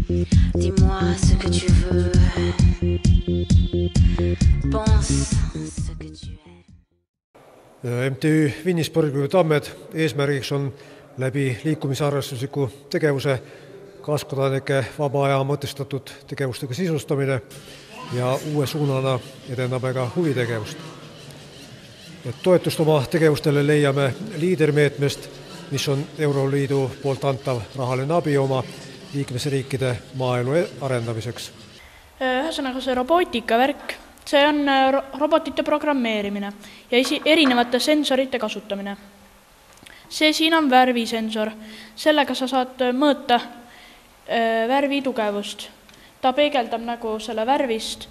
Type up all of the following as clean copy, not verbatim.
Dis-moi ce que tu veux. Pense ce que tu es. MTÜ Vinni Spordiklubi Tammed eesmärgiks on läbi liikumisarvestusliku tegevuse kaaskodanike vaba aja mõtestatud tegevustega sisustamine ja uue suunana edendame ka huvitegevust. Toetust oma tegevustele leiame liidermeetmest, mis on Euroliidu poolt antav rahaline abi oma liikmesriikide maaelu arendamiseks. Ühesõnaga see robootika värk, see on robotite programmeerimine ja erinevate sensorite kasutamine. See siin on värvisensor, sellega sa saad mõõta värvi tugevust. Ta peegeldab nagu selle värvist,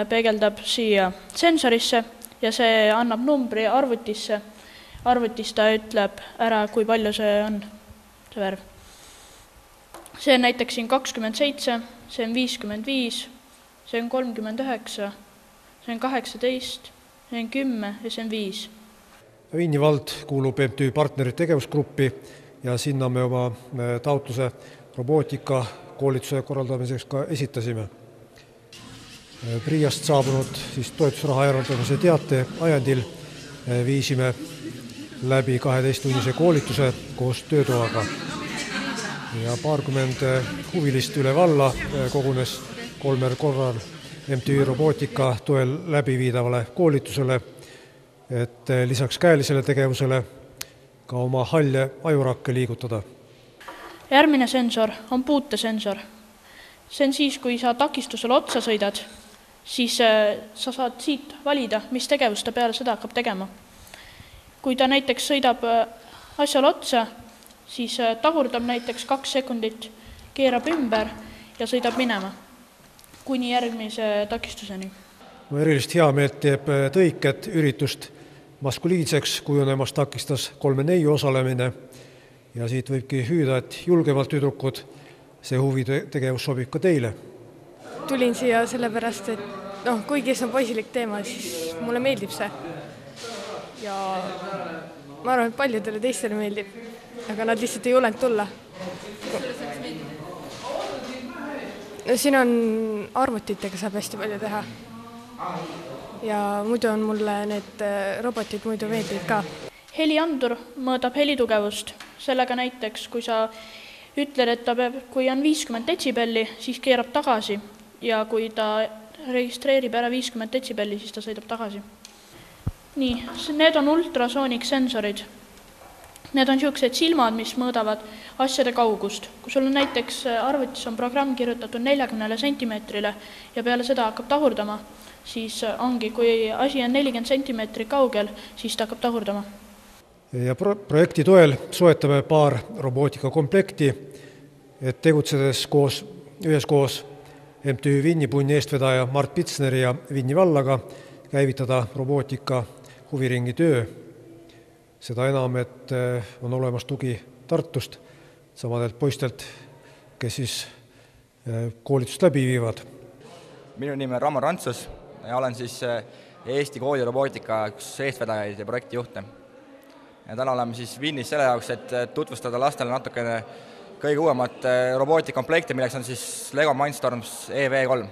peegeldab siia sensorisse ja see annab numbri arvutisse. Arvutis ta ütleb ära, kui palju see on, see värv. See on näiteks siin 27, see on 55, see on 39, see on 18, see on 10 ja see on 5. Vinni vald kuulub MTÜ partnerid tegevusgruppi ja sinna me oma taotluse robootika koolituse korraldamiseks ka esitasime. Priiast saabunud toetusraha eraldamise teate ajendil viisime läbi 12-tunnise koolituse koos töötoaga. Ja paarkümmend huvilist üle valla kogunes 3 korral MTÜ robootika toel läbiviidavale koolitusele, et lisaks käelisele tegevusele ka oma halle ajurakke liigutada. Järgmine sensor on puutesensor. See on siis, kui sa takistusele otsa sõidad, siis sa saad siit valida, mis tegevuste peale seda hakkab tegema. Kui ta näiteks sõidab asjale otsa, siis tahurdab näiteks 2 sekundit, keerab ümber ja sõidab minema kuni järgmise takistuseni. Erilist heameelt teeb tõiket üritust maskuliidseks kujunemas takistas 3 neiu osalemine ja siit võibki hüüda, et julgemalt tüdrukud, see huvitegevus sobib ka teile. Tulin siia sellepärast, et kuigi see on poisilik teema, siis mulle meeldib see. Ja ma arvan, et paljudele teistele meeldib, aga nad lihtsalt ei julenud tulla. Siin on arvutitega saab hästi palju teha. Ja muidu on mulle need robotid muidu meeldib ka. Heliandur mõõdab helitugevust. Sellega näiteks, kui sa ütled, et ta peab, kui on 50 detsibelli, siis keerab tagasi. Ja kui ta registreerib ära 50 detsibelli, siis ta sõidab tagasi. Nii, need on ultrasoonik sensorid. Need on sellised silmad, mis mõõdavad asjade kaugust. Kui sul on näiteks arvutis on programm kirjutatud 40 sentimeetrile ja peale seda hakkab tahurdama, siis ongi, kui asi on 40 sentimeetri kaugel, siis ta hakkab tahurdama. Ja projekti toel soetame paar robootika komplekti, et tegutsedes üheskoos MTÜ Vinni punni eestvedaja Mart Pitsneri ja Vinni vallaga käivitada robootika huviringi töö. Seda enam, et on olemas tugi Tartust, samadelt poistelt, kes siis koolitust läbi viivad. Minu nimi on Ramon Rantsus ja olen siis Eesti kooli robootika üks eestvedajaid ja projektijuhte. Ja täna oleme siis Vinnis selle jaoks, et tutvustada lastele natukene kõige uuemat robootikakomplekti, milleks on siis Lego Mindstorms EV3.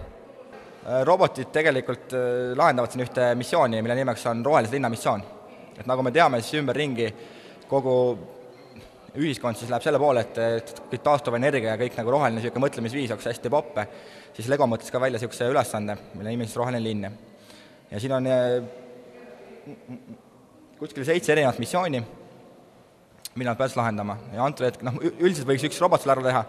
Robotid tegelikult lahendavad siin ühte missiooni, mille nimeks on rohelise linna missioon. Et nagu me teame, siis ümberringi kogu ühiskond siis läheb selle poole, et kõik taastuv energia ja kõik nagu roheline selline mõtlemisviis oleks hästi poppe, siis Lego mõtles ka välja selline ülesande, mille nimi on roheline linn. Ja siin on kuskil 7 erinevat missiooni, mille nad peaks lahendama. Ja antud hetk, üldiselt võiks üks robot selle ära teha,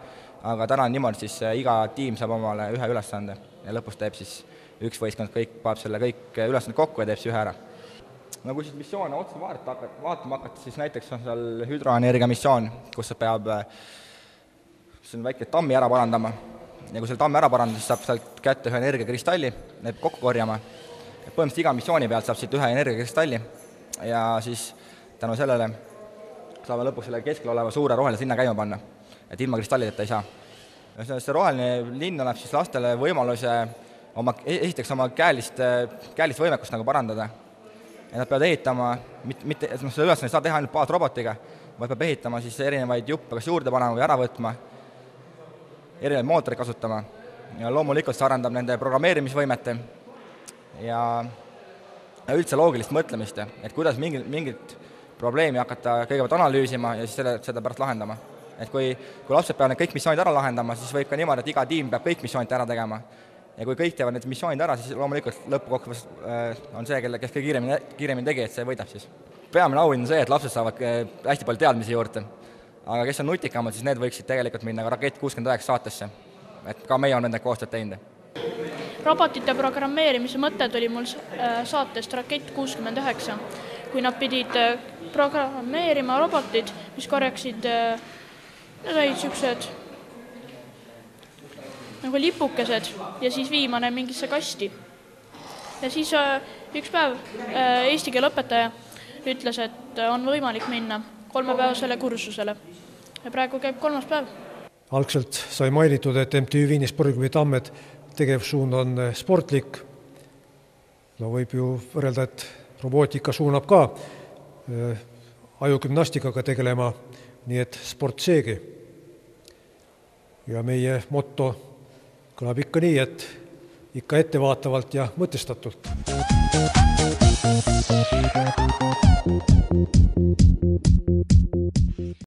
aga täna on niimoodi, siis iga tiim saab omale ühe ülesande ja lõpus teeb siis üks võistkond, paneb selle kõik ülesanded kokku ja teeb see ühe ära. Kui siis missioone otsa vaatama hakata, siis näiteks on seal hüdroenergia missioon, kus sa peab väike tammi ära parandama. Ja kui selle tammi ära parandada, siis saab sealt kätte ühe energiakristalli, need kokku korjama. Põhimõtteliselt iga missiooni pealt saab siit ühe energiakristalli ja siis tänu sellele saame lõpuks selle keskel oleva suure rohelise linna käima panna, et ilma kristallideta ei saa. See roheline linn annab siis lastele võimaluse esiteks oma käelist võimekust nagu parandada. Ja nad peavad ehitama, seda ülesannet ei saa teha ainult baasrobotiga, vaid peab ehitama siis erinevaid juppe kas juurde panema või ära võtma. erinevaid mootoreid kasutama ja loomulikult see arendab nende programmeerimisvõimet ja üldse loogilist mõtlemist, et kuidas mingit probleemi hakata kõigepealt analüüsima ja siis seda pärast lahendama. Et kui lapsed peavad kõik missioonid ära lahendama, siis võib ka niimoodi, et iga tiim peab kõik missioonid ära tegema. Ja kui kõik teevad need missioonid ära, siis loomulikult lõpukokkuvõttes on see, kes kõige kiiremini tegi, et see võidab siis. Peamine auhind on see, et lapsed saavad hästi palju teadmisi juurde. Aga kes on nutikamad, siis need võiksid tegelikult minna ka Rakett 69 saatesse. Et ka meie on nende koostööd teinud. Robotite programmeerimise mõte tuli mul saatest Rakett 69, kui nad pidid programmeerima robotid, mis korjaksid sellised nagu lipukesed ja siis viima need mingisse kasti. Ja siis üks päev eesti keele õpetaja ütles, et on võimalik minna 3-päevasele kursusele. Ja praegu käib 3. päev. Algselt sai mainitud, et MTÜ Viini Spordiklubi Tammed tegevsuund on sportlik. No võib ju võrrelda, et robootika suunab ka ajugümnastikaga tegelema, nii et sport seegi. Ja meie motto kõlab ikka nii, et ikka ettevaatavalt ja mõtestatult.